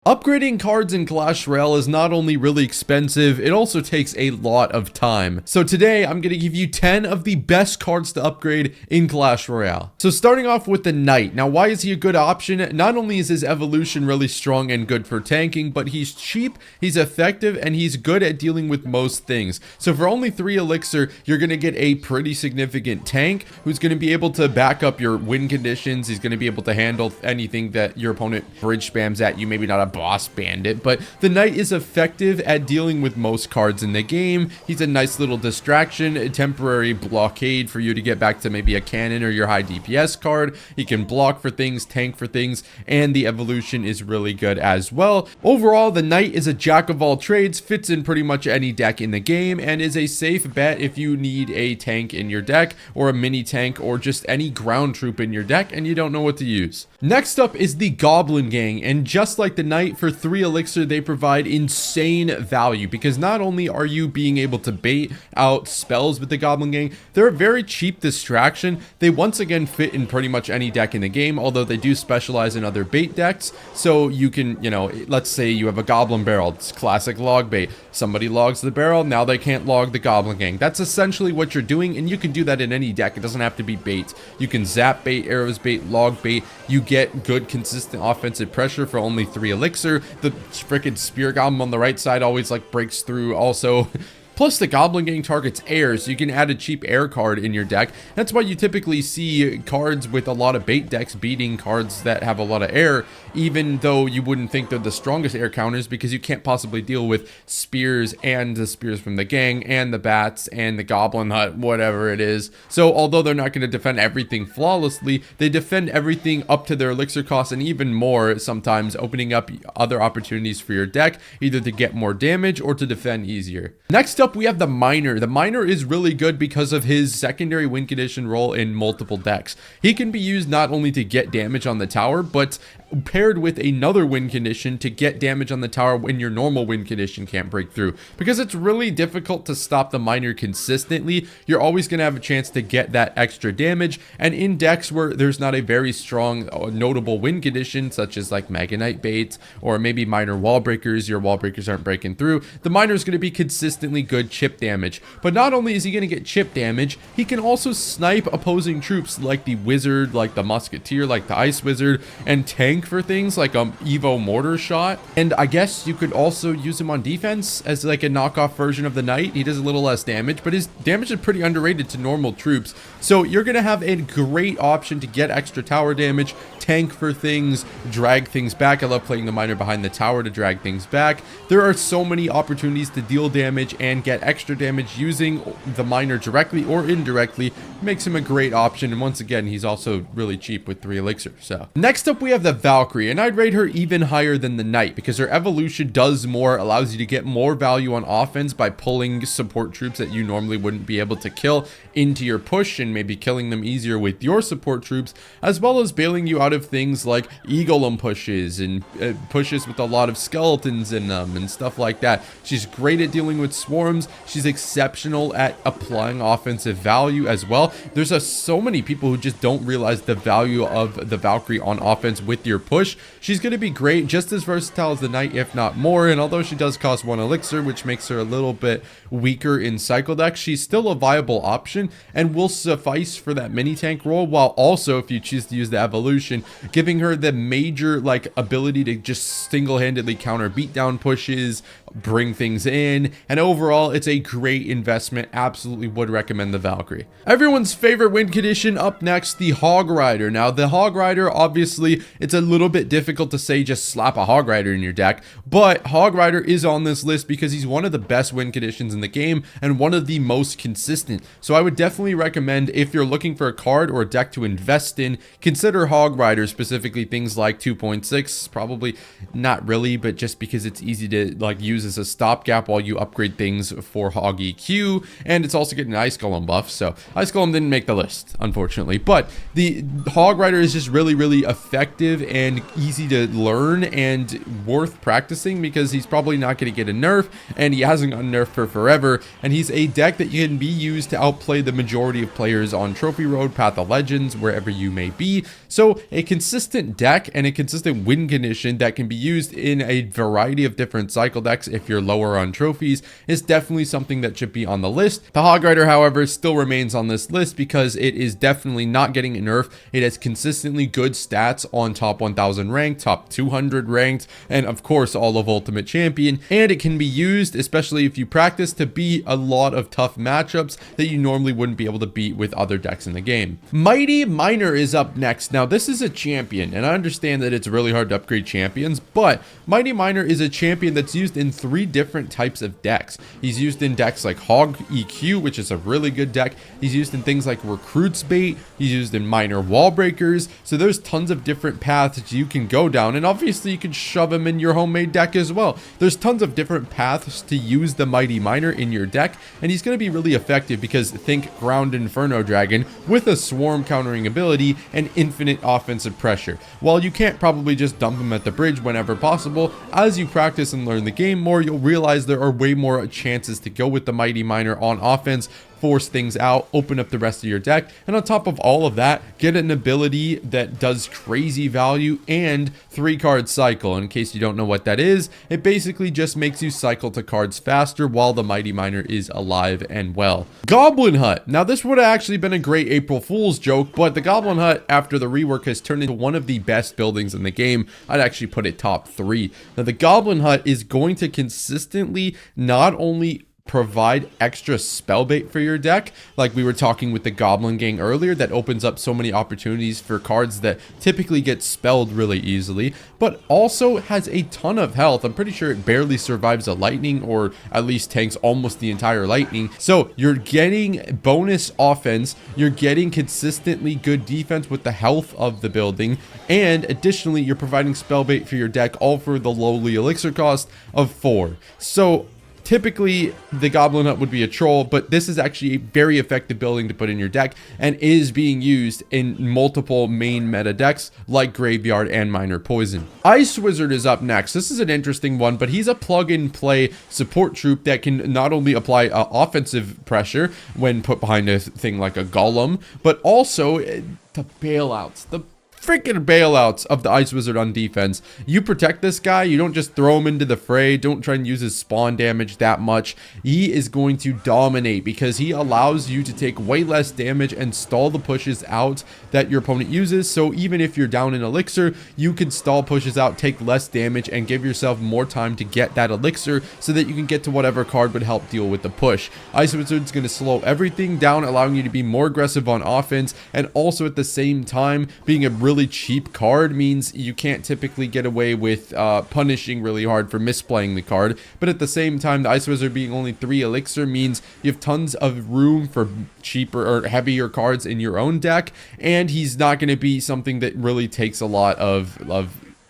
Upgrading cards in Clash Royale is not only really expensive, it also takes a lot of time. So today, I'm going to give you 10 of the best cards to upgrade in Clash Royale. So starting off with the Knight. Now, why is he a good option? Not only is his evolution really strong and good for tanking, but he's cheap, he's effective, and he's good at dealing with most things. So for only 3 elixir, you're going to get a pretty significant tank who's going to be able to back up your win conditions. He's going to be able to handle anything that your opponent bridge spams at you, maybe not a boss bandit, but the Knight is effective at dealing with most cards in the game. He's a nice little distraction, a temporary blockade for you to get back to maybe a cannon or your high DPS card. He can block for things, tank for things, and the evolution is really good as well. Overall, the Knight is a jack of all trades, fits in pretty much any deck in the game, and is a safe bet if you need a tank in your deck, or a mini tank, or just any ground troop in your deck and you don't know what to use. Next up is the Goblin Gang, and just like the Knight, for 3 elixir, they provide insane value because not only are you being able to bait out spells with the Goblin Gang, they're a very cheap distraction. They once again fit in pretty much any deck in the game, although they do specialize in other bait decks. So you can, let's say you have a Goblin Barrel, it's classic log bait. Somebody logs the barrel, now they can't log the Goblin Gang. That's essentially what you're doing, and you can do that in any deck. It doesn't have to be bait. You can zap bait, arrows bait, log bait. You get good consistent offensive pressure for only 3 elixir. The freaking Spear Goblin on the right side always breaks through also. Plus, the Goblin Gang targets air, so you can add a cheap air card in your deck. That's why you typically see cards with a lot of bait decks beating cards that have a lot of air, even though you wouldn't think they're the strongest air counters because you can't possibly deal with spears and the spears from the gang and the bats and the Goblin Hut, whatever it is. So although they're not going to defend everything flawlessly, they defend everything up to their elixir cost and even more, sometimes opening up other opportunities for your deck, either to get more damage or to defend easier. Next up, we have the Miner. The Miner is really good because of his secondary win condition role in multiple decks. He can be used not only to get damage on the tower, but paired with another win condition to get damage on the tower when your normal win condition can't break through. Because it's really difficult to stop the Miner consistently, you're always going to have a chance to get that extra damage. And in decks where there's not a very strong notable win condition, such as like Mega Knight bait or maybe Miner wall breakers, your wall breakers aren't breaking through, the Miner is going to be consistently good chip damage. But not only is he going to get chip damage, he can also snipe opposing troops like the Wizard, like the Musketeer, like the Ice Wizard, and tank for things like Evo Mortar Shot. And I guess you could also use him on defense as like a knockoff version of the Knight. He does a little less damage, but his damage is pretty underrated to normal troops. So you're going to have a great option to get extra tower damage, tank for things, drag things back. I love playing the Miner behind the tower to drag things back. There are so many opportunities to deal damage and get extra damage using the Miner directly or indirectly. Makes him a great option, and once again, he's also really cheap with 3 elixir. So next up, we have the Valkyrie, and I'd rate her even higher than the Knight because her evolution does more, allows you to get more value on offense by pulling support troops that you normally wouldn't be able to kill into your push and maybe killing them easier with your support troops, as well as bailing you out of things like Golem pushes and pushes with a lot of skeletons in them and stuff like that. She's great at dealing with swarms. She's exceptional at applying offensive value as well. There's so many people who just don't realize the value of the Valkyrie on offense with your push. She's going to be great, just as versatile as the Knight, if not more. And although she does cost 1 elixir, which makes her a little bit weaker in cycle decks, she's still a viable option and will suffice for that mini tank role, while also, if you choose to use the evolution, giving her the major ability to just single-handedly counter beatdown pushes, bring things in, and overall it's a great investment. Absolutely would recommend the Valkyrie. Everyone's favorite win condition up next, the Hog Rider. Now the Hog Rider, obviously it's a little bit difficult to say just slap a Hog Rider in your deck, but Hog Rider is on this list because he's one of the best win conditions in the game and one of the most consistent. So I would definitely recommend, if you're looking for a card or a deck to invest in, consider Hog Rider, specifically things like 2.6, probably not really, but just because it's easy to use as a stopgap while you upgrade things for Hog EQ, and it's also getting an Ice Golem buff. So Ice Golem didn't make the list, unfortunately, but the Hog Rider is just really, really effective and easy to learn and worth practicing because he's probably not going to get a nerf, and he hasn't gotten nerfed for forever, and he's a deck that can be used to outplay the majority of players on Trophy Road, Path of Legends, wherever you may be. So a consistent deck and a consistent win condition that can be used in a variety of different cycle decks if you're lower on trophies is definitely something that should be on the list. The Hog Rider, however, still remains on this list because it is definitely not getting a nerf. It has consistently good stats on top 1000 ranked, top 200 ranked, and of course all of Ultimate Champion, and it can be used, especially if you practice, to beat a lot of tough matchups that you normally wouldn't be able to beat with other decks in the game. Mighty Miner is up next. Now this is a champion, and I understand that it's really hard to upgrade champions, but Mighty Miner is a champion that's used in 3 different types of decks. He's used in decks like Hog EQ, which is a really good deck. He's used in things like Recruits Bait. He's used in Miner Wall Breakers. So there's tons of different paths you can go down, and obviously you can shove him in your homemade deck as well. There's tons of different paths to use the Mighty Miner in your deck, and he's going to be really effective because think Ground Inferno Dragon with a swarm countering ability and infinite offensive pressure. While you can't probably just dump him at the bridge whenever possible, as you practice and learn the game more, you'll realize there are way more chances to go with the Mighty Miner on offense, force things out, open up the rest of your deck, and on top of all of that, get an ability that does crazy value and 3-card cycle. In case you don't know what that is, it basically just makes you cycle to cards faster while the Mighty Miner is alive and well. Goblin Hut. Now this would have actually been a great April Fool's joke, but the Goblin Hut after the rework has turned into one of the best buildings in the game. I'd actually put it top 3. Now the Goblin Hut is going to consistently not only provide extra spell bait for your deck, like we were talking with the Goblin Gang earlier, that opens up so many opportunities for cards that typically get spelled really easily, but also has a ton of health. I'm pretty sure it barely survives a lightning, or at least tanks almost the entire lightning. So you're getting bonus offense, you're getting consistently good defense with the health of the building, and additionally you're providing spell bait for your deck, all for the lowly elixir cost of 4. So typically, the Goblin Hut would be a troll, but this is actually a very effective building to put in your deck and is being used in multiple main meta decks like Graveyard and Minor Poison. Ice Wizard is up next. This is an interesting one, but he's a plug-and-play support troop that can not only apply offensive pressure when put behind a thing like a golem, but also the bailouts. The freaking bailouts of the Ice Wizard on defense. You protect this guy, you don't just throw him into the fray, don't try and use his spawn damage that much. He is going to dominate because he allows you to take way less damage and stall the pushes out that your opponent uses. So even if you're down in elixir, you can stall pushes out, take less damage, and give yourself more time to get that elixir so that you can get to whatever card would help deal with the push. Ice Wizard's going to slow everything down, allowing you to be more aggressive on offense, and also at the same time being a really cheap card means you can't typically get away with punishing really hard for misplaying the card. But at the same time, the Ice Wizard being only 3 elixir means you have tons of room for cheaper or heavier cards in your own deck, and he's not going to be something that really takes a lot of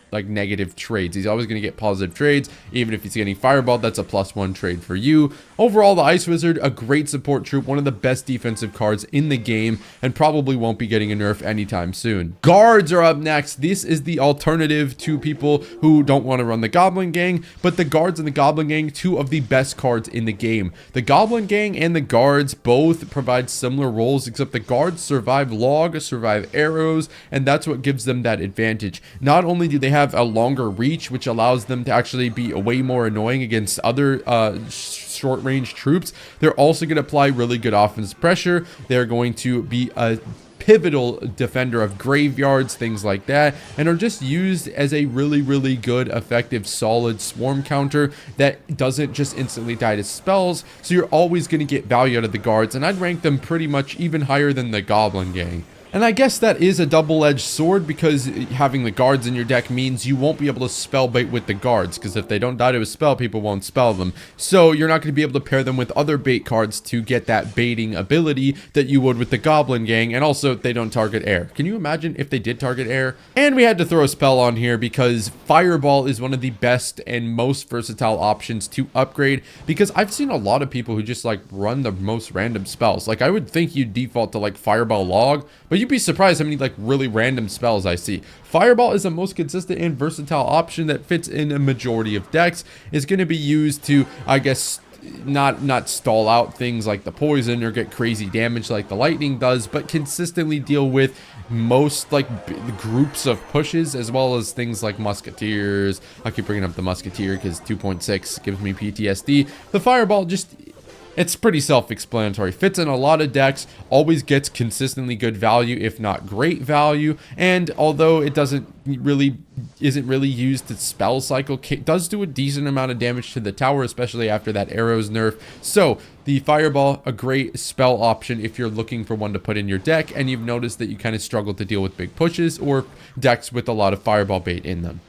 like negative trades. He's always going to get positive trades. Even if he's getting fireball, that's a +1 trade for you. Overall, the Ice Wizard, a great support troop, one of the best defensive cards in the game, and probably won't be getting a nerf anytime soon. Guards are up next. This is the alternative to people who don't want to run the Goblin Gang, but the Guards and the Goblin Gang, 2 of the best cards in the game. The Goblin Gang and the Guards both provide similar roles, except the Guards survive log, survive arrows, and that's what gives them that advantage. Not only do they have a longer reach, which allows them to actually be way more annoying against other short range troops, they're also going to apply really good offensive pressure. They're going to be a pivotal defender of graveyards, things like that, and are just used as a really good, effective, solid swarm counter that doesn't just instantly die to spells. So you're always going to get value out of the Guards, and I'd rank them pretty much even higher than the Goblin Gang. And I guess that is a double-edged sword, because having the Guards in your deck means you won't be able to spell bait with the Guards, because if they don't die to a spell, people won't spell them. So you're not going to be able to pair them with other bait cards to get that baiting ability that you would with the Goblin Gang, and also they don't target air. Can you imagine if they did target air? And we had to throw a spell on here because Fireball is one of the best and most versatile options to upgrade, because I've seen a lot of people who just like run the most random spells. Like I would think you'd default to like Fireball Log, but you you'd be surprised how many like really random spells I see. Fireball is the most consistent and versatile option that fits in a majority of decks. It's going to be used to, I guess, not stall out things like the poison or get crazy damage like the lightning does, but consistently deal with most like groups of pushes, as well as things like musketeers. I keep bringing up the musketeer because 2.6 gives me PTSD. The fireball just, it's pretty self-explanatory. Fits in a lot of decks, always gets consistently good value, if not great value. And although it isn't really used to spell cycle, it does do a decent amount of damage to the tower, especially after that arrows nerf. So the fireball, a great spell option if you're looking for one to put in your deck and you've noticed that you kind of struggle to deal with big pushes or decks with a lot of fireball bait in them.